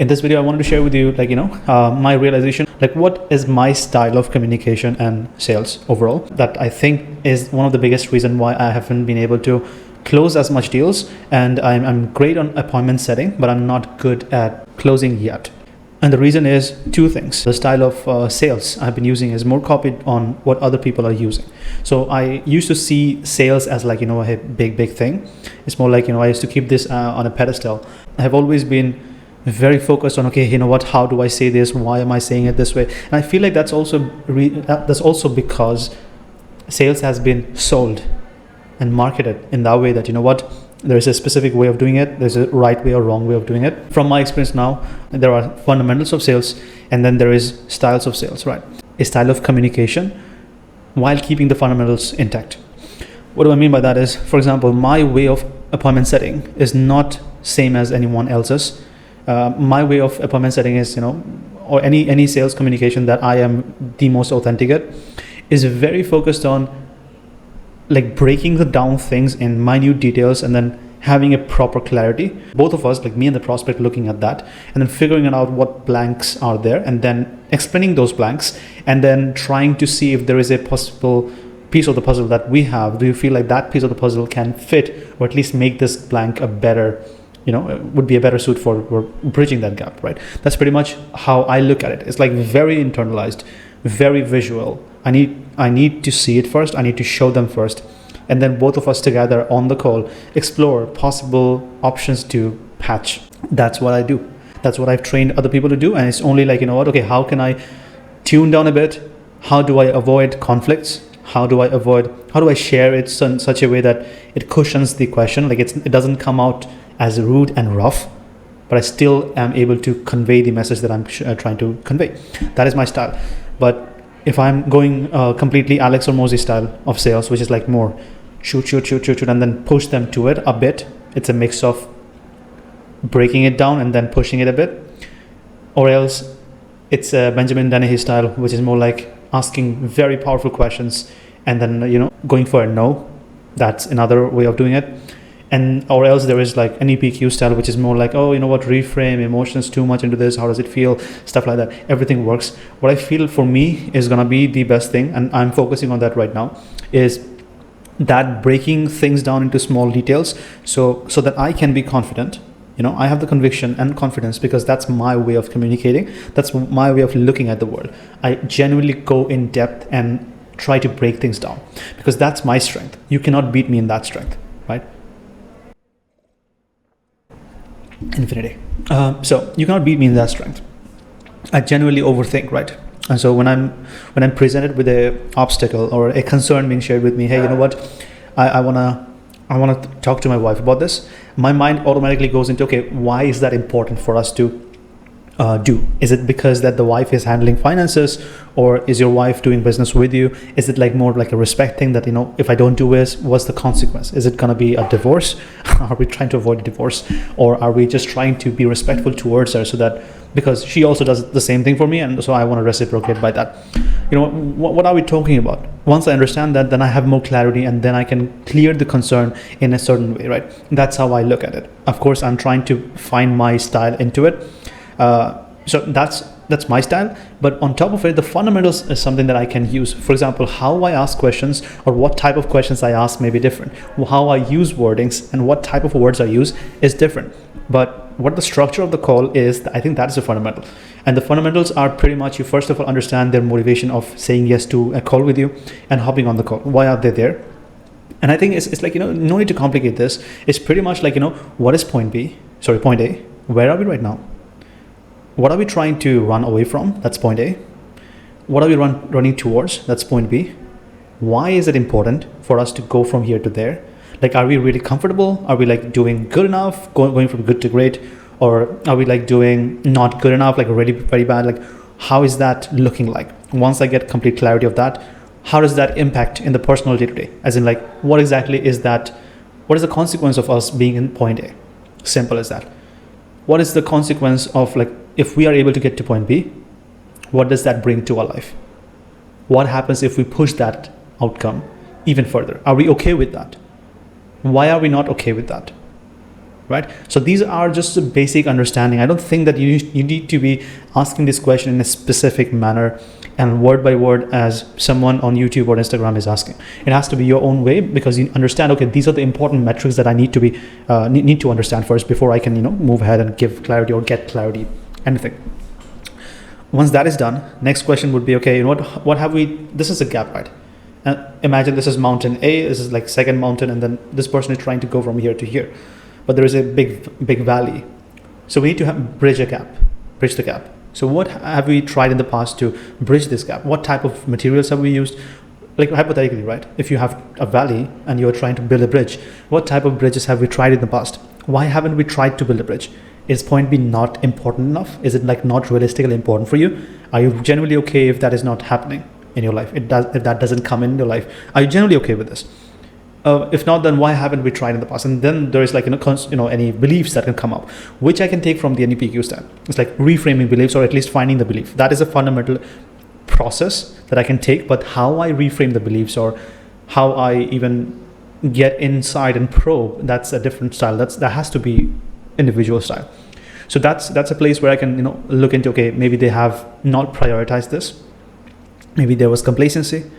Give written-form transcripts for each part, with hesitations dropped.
In this video, I wanted to share with you, my realization, what is my style of communication and sales overall, that I think is one of the biggest reason why I haven't been able to close as much deals. And I'm great on appointment setting, but I'm not good at closing yet. And the reason is two things. The style of sales I've been using is more copied on what other people are using. So I used to see sales as a big thing. It's more like, I used to keep this on a pedestal. I have always been very focused on, how do I say this? Why am I saying it this way? And I feel like that's also because sales has been sold and marketed in that way that, there is a specific way of doing it. There's a right way or wrong way of doing it. From my experience now, there are fundamentals of sales, and then there is styles of sales, right? A style of communication while keeping the fundamentals intact. What do I mean by that is, for example, my way of appointment setting is not same as anyone else's. My way of appointment setting is, or any sales communication that I am the most authentic at, is very focused on breaking down things in minute details and then having a proper clarity. Both of us, me and the prospect, looking at that and then figuring out what blanks are there and then explaining those blanks and then trying to see if there is a possible piece of the puzzle that we have. Do you feel like that piece of the puzzle can fit or at least make this blank a better, would be a better suit for bridging that gap, right? That's pretty much how I look at it. It's very internalized, very visual. I need to see it first. I need to show them first. And then both of us together on the call explore possible options to patch. That's what I do. That's what I've trained other people to do. And it's only how can I tune down a bit? How do I avoid conflicts? How do I share it in such a way that it cushions the question? It doesn't come out as rude and rough, but I still am able to convey the message that I'm trying to convey. That is my style. But if I'm going completely Alex Hormozi style of sales, which is more shoot, and then push them to it a bit. It's a mix of breaking it down and then pushing it a bit. Or else it's a Benjamin Dennehy style, which is more like asking very powerful questions and then, going for a no. That's another way of doing it. Or else there is an NEPQ style, which is more reframe emotions too much into this. How does it feel? Stuff like that. Everything works. What I feel for me is going to be the best thing, and I'm focusing on that right now, is that breaking things down into small details so that I can be confident. I have the conviction and confidence because that's my way of communicating. That's my way of looking at the world. I genuinely go in depth and try to break things down because that's my strength. You cannot beat me in that strength, right? Infinity. So you cannot beat me in that strength. I genuinely overthink, right? And so when I'm presented with a obstacle or a concern being shared with me, hey, I wanna talk to my wife about this. My mind automatically goes into, okay, why is that important for us to do? Is it because that the wife is handling finances, or is your wife doing business with you? Is it more like a respect thing that, if I don't do this, what's the consequence? Is it going to be a divorce? Are we trying to avoid a divorce? Or are we just trying to be respectful towards her so that, because she also does the same thing for me, and so I want to reciprocate by that. What are we talking about? Once I understand that, then I have more clarity and then I can clear the concern in a certain way, right? That's how I look at it. Of course, I'm trying to find my style into it. So that's my style, but on top of it, the fundamentals is something that I can use. For example, how I ask questions or what type of questions I ask may be different. How I use wordings and what type of words I use is different. But what the structure of the call is, I think that is a fundamental. And the fundamentals are pretty much, you first of all understand their motivation of saying yes to a call with you and hopping on the call. Why are they there? And I think it's no need to complicate this. It's pretty much what is point A? Where are we right now? What are we trying to run away from? That's point A. What are we running towards? That's point B. Why is it important for us to go from here to there? Are we really comfortable? Are we doing good enough, going from good to great? Or are we doing not good enough, really very bad? How is that looking like? Once I get complete clarity of that, how does that impact in the personal day-to-day? As in what exactly is that? What is the consequence of us being in point A? Simple as that. What is the consequence of if we are able to get to point B, what does that bring to our life? What happens if we push that outcome even further? Are we okay with that? Why are we not okay with that? right? So these are just a basic understanding. I don't think that you need to be asking this question in a specific manner and word by word as someone on YouTube or Instagram is asking. It has to be your own way, because you understand, okay, these are the important metrics that I need to understand first before I can, move ahead and give clarity or get clarity, anything. Once that is done, next question would be, okay, what have we, this is a gap, right? And imagine this is mountain A, this is like second mountain, and then this person is trying to go from here to here. But there is a big valley. So we need to bridge the gap. So what have we tried in the past to bridge this gap? What type of materials have we used? Like hypothetically, right? If you have a valley and you're trying to build a bridge, what type of bridges have we tried in the past? Why haven't we tried to build a bridge? Is point B not important enough? Is it like not realistically important for you? Are you genuinely okay if that is not happening in your life? If that doesn't come in your life, are you generally okay with this? If not, then why haven't we tried in the past? And then there is like any beliefs that can come up, which I can take from the NEPQ style. It's like reframing beliefs, or at least finding the belief. That is a fundamental process that I can take. But how I reframe the beliefs, or how I even get inside and probe, that's a different style. That has to be individual style. So that's a place where I can look into, okay, maybe they have not prioritized this. Maybe there was complacency.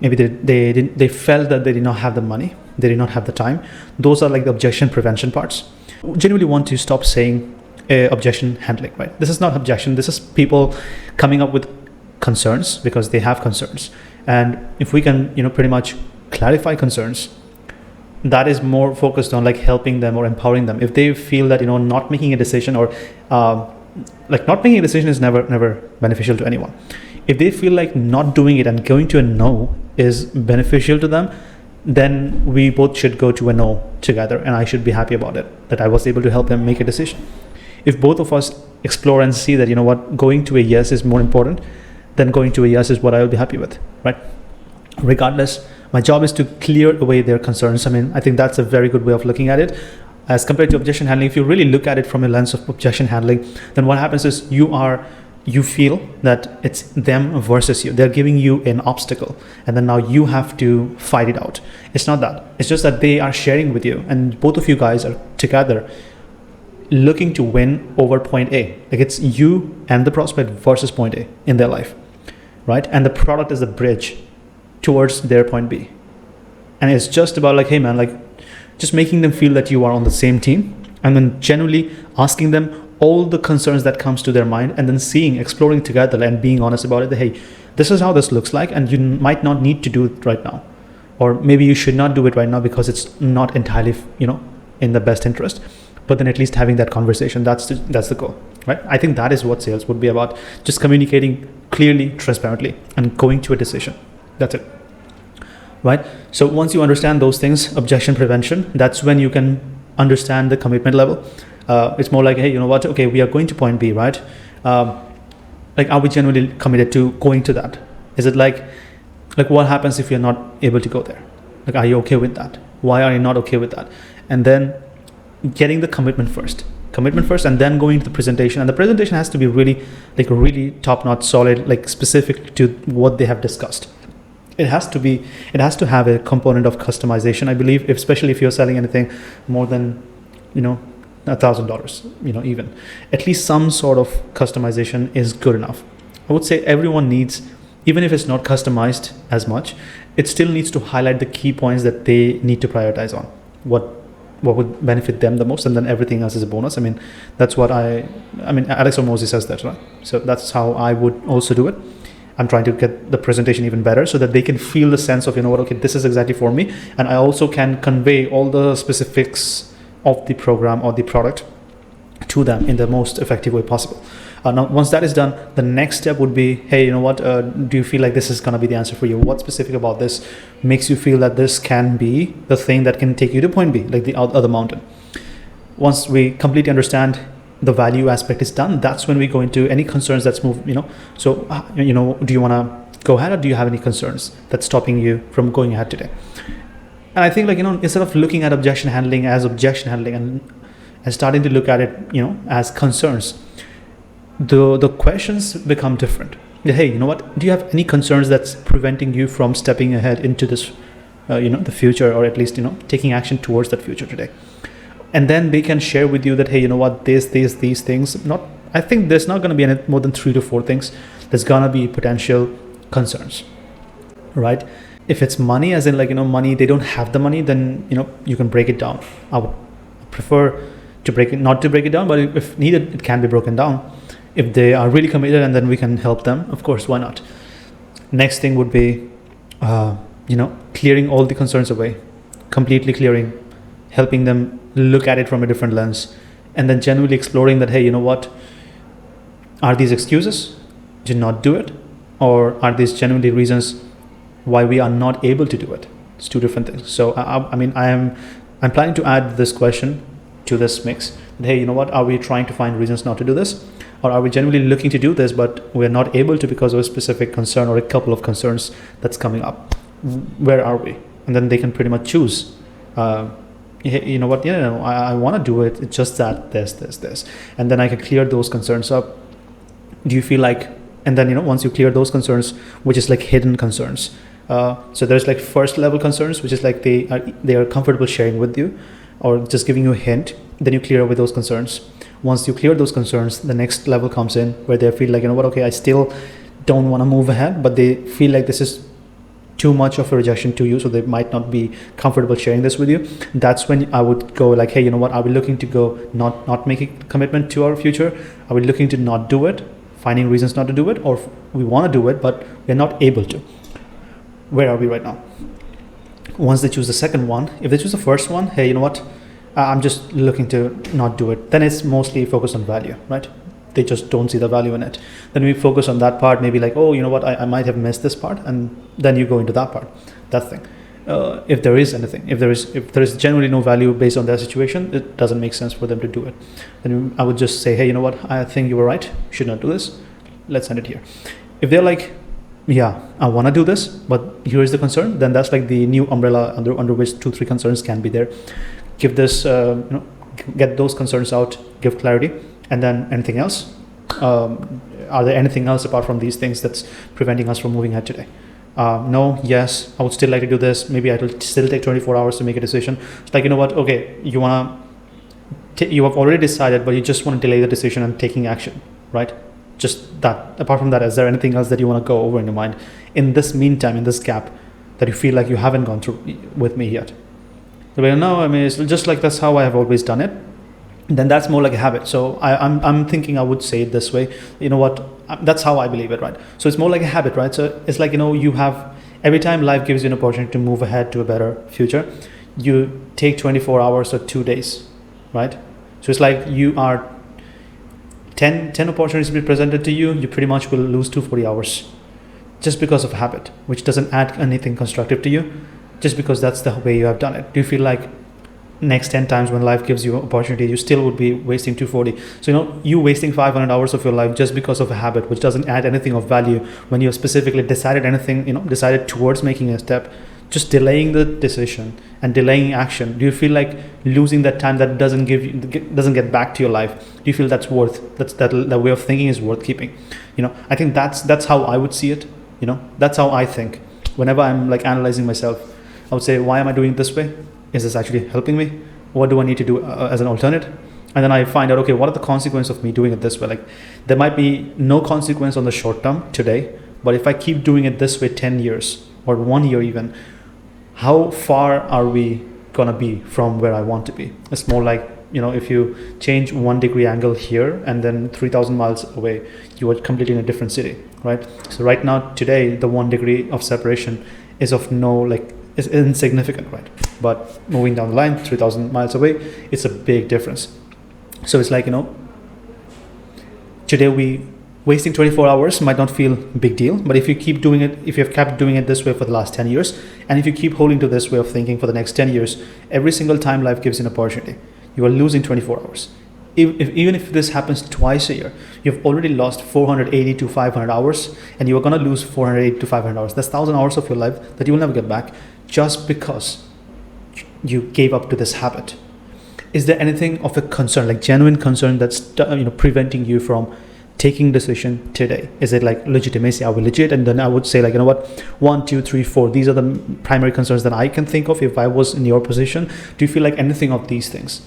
Maybe they felt that they did not have the money, they did not have the time. Those are like the objection prevention parts. Genuinely want to stop saying objection handling, right? This is not objection. This is people coming up with concerns because they have concerns. And if we can, pretty much clarify concerns, that is more focused on like helping them or empowering them. If they feel that, not making a decision, or like not making a decision is never beneficial to anyone. If they feel like not doing it and going to a no is beneficial to them, then we both should go to a no together, and I should be happy about it, that I was able to help them make a decision. If both of us explore and see that, going to a yes is more important, then going to a yes is what I will be happy with, right? Regardless, my job is to clear away their concerns. I think that's a very good way of looking at it. As compared to objection handling, if you really look at it from a lens of objection handling, then what happens is you feel that it's them versus you. They're giving you an obstacle, and then now you have to fight it out. It's not that. It's just that they are sharing with you, and both of you guys are together looking to win over point A. Like it's you and the prospect versus point A in their life, right? And the product is a bridge towards their point B. And it's just about like, hey man, like just making them feel that you are on the same team, and then genuinely asking them all the concerns that comes to their mind, and then exploring together and being honest about it. That, hey, this is how this looks like, and you might not need to do it right now, or maybe you should not do it right now because it's not entirely, in the best interest. But then at least having that conversation, that's the goal, right? I think that is what sales would be about: just communicating clearly, transparently, and going to a decision. That's it, right? So once you understand those things, objection prevention, that's when you can understand the commitment level. It's more like, hey, you know what? Okay, we are going to point B, right? Like, are we genuinely committed to going to that? Is it like what happens if you're not able to go there? Like, are you okay with that? Why are you not okay with that? And then getting the commitment first, and then going to the presentation. And the presentation has to be really top-notch, solid, like specific to what they have discussed. It has to have a component of customization, I believe, especially if you're selling anything more than, $1,000, even. At least some sort of customization is good enough. I would say everyone needs, even if it's not customized as much, it still needs to highlight the key points that they need to prioritize on. What would benefit them the most, and then everything else is a bonus. That's what Alex Hormozi says that, right? So that's how I would also do it. I'm trying to get the presentation even better so that they can feel the sense of, okay, this is exactly for me. And I also can convey all the specifics of the program or the product to them in the most effective way possible. Now, once that is done, the next step would be, hey, do you feel like this is going to be the answer for you? What specific about this makes you feel that this can be the thing that can take you to point B, like the other mountain? Once we completely understand the value aspect is done, that's when we go into any concerns that's moved, So, do you want to go ahead, or do you have any concerns that's stopping you from going ahead today? And I think instead of looking at objection handling as objection handling and starting to look at it, as concerns, the questions become different. Hey, you know what? Do you have any concerns that's preventing you from stepping ahead into this, the future, or at least, taking action towards that future today? And then they can share with you that, hey, you know what, these things, I think there's not going to be any more than 3 to 4 things. There's going to be potential concerns, right? If it's money, as in like, money, they don't have the money, then, you can break it down. I would prefer to not to break it down, but if needed, it can be broken down. If they are really committed, and then we can help them, of course, why not? Next thing would be, clearing all the concerns away, completely clearing, helping them look at it from a different lens, and then genuinely exploring that, hey, you know what, are these excuses to not do it, or are these genuinely reasons why we are not able to do it? It's 2 different things. So I'm planning to add this question to this mix. That, hey, you know what, are we trying to find reasons not to do this, or are we genuinely looking to do this but we're not able to because of a specific concern or a couple of concerns that's coming up? Where are we? And then they can pretty much choose. Hey, you know what, I want to do it. It's just that this, and then I can clear those concerns up. Do you feel like, and then once you clear those concerns, which is like hidden concerns, so there's like first level concerns, which is like they are comfortable sharing with you or just giving you a hint. Then you clear away those concerns. Once you clear those concerns, the next level comes in where they feel like, okay, I still don't want to move ahead, but they feel like this is too much of a rejection to you, so they might not be comfortable sharing this with you. That's when I would go like, hey, you know what, are we looking to go not make a commitment to our future? Are we looking to not do it, finding reasons not to do it, or we want to do it but we're not able to? Where are we right now? Once they choose the second one, if they choose the first one, hey, you know what, I'm just looking to not do it, then it's mostly focused on value, right? They just don't see the value in it. Then we focus on that part, maybe like, oh, you know what, I might have missed this part, and then you go into that part, that thing. If there is anything, if there is generally no value based on their situation, it doesn't make sense for them to do it. Then I would just say, hey, you know what, I think you were right, you should not do this, let's end it here. If they're like, yeah, I want to do this, but here is the concern, then that's like the new umbrella under which 2-3 concerns can be there. Give this, get those concerns out, give clarity, and then anything else. Are there anything else apart from these things that's preventing us from moving ahead today? No, yes, I would still like to do this. Maybe it will still take 24 hours to make a decision. It's like, you know what, okay, you have already decided, but you just want to delay the decision and taking action, right? Just that. Apart from that, is there anything else that you want to go over in your mind in this meantime, in this gap, that you feel like you haven't gone through with me yet? No, I mean, it's just like that's how I have always done it. Then that's more like a habit. So I'm thinking I would say it this way. You know what? That's how I believe it, right? So it's more like a habit, right? So it's like, you have, every time life gives you an opportunity to move ahead to a better future, you take 24 hours or 2 days, right? So it's like you are 10 opportunities will be presented to you, you pretty much will lose 240 hours just because of habit, which doesn't add anything constructive to you, just because that's the way you have done it. Do you feel like next 10 times when life gives you an opportunity, you still would be wasting 240? So, you wasting 500 hours of your life just because of a habit, which doesn't add anything of value when you have specifically decided anything, decided towards making a step, just delaying the decision and delaying action. Do you feel like losing that time that doesn't get back to your life? Do you feel that way of thinking is worth keeping? I think that's how I would see it. That's how I think. Whenever I'm like analyzing myself, I would say, why am I doing it this way? Is this actually helping me? What do I need to do as an alternate? And then I find out, okay, what are the consequences of me doing it this way? Like, there might be no consequence on the short term today, but if I keep doing it this way 10 years or 1 year even, how far are we gonna be from where I want to be? It's more like, if you change 1 degree angle here and then 3,000 miles away, you are completely in a different city, right? So right now, today, the 1 degree of separation is of is insignificant, right? But moving down the line, 3,000 miles away, it's a big difference. So it's like, today wasting 24 hours might not feel a big deal, but if you keep doing it, if you've kept doing it this way for the last 10 years, and if you keep holding to this way of thinking for the next 10 years, every single time life gives you an opportunity, you are losing 24 hours. Even if this happens twice a year, you've already lost 480 to 500 hours, and you are going to lose 480 to 500 hours. That's 1,000 hours of your life that you will never get back just because you gave up to this habit. Is there anything of a concern, like genuine concern, that's preventing you from taking decision today? Is it like legitimacy? Are we legit? And then I would say, like, 1, 2, 3, 4. These are the primary concerns that I can think of if I was in your position. Do you feel like anything of these things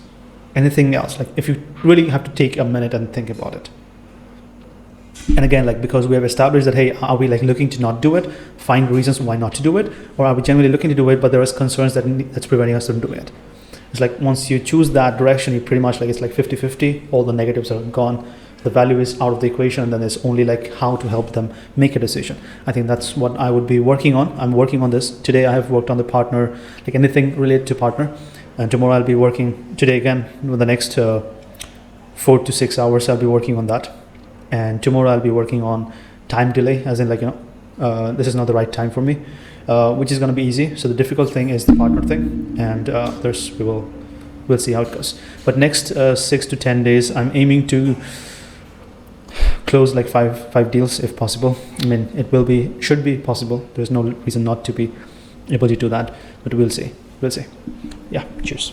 anything else, like if you really have to take a minute and think about it. And again, like, because we have established that, hey, are we like looking to not do it, find reasons why not to do it, or are we generally looking to do it, but there is concerns that's preventing us from doing it? It's like once you choose that direction, you pretty much like, it's like 50-50, all the negatives are gone, the value is out of the equation, and then it's only like how to help them make a decision. I think that's what I would be working on. I'm working on this. Today I have worked on the partner, like anything related to partner, and tomorrow I'll be working, today again, with the next 4 to 6 hours, I'll be working on that. And tomorrow I'll be working on time delay, as in like, this is not the right time for me, which is going to be easy. So the difficult thing is the partner thing, and we'll see how it goes. But next 6 to 10 days, I'm aiming to close like five deals if possible. I mean, should be possible. There's no reason not to be able to do that, but we'll see. Yeah, cheers.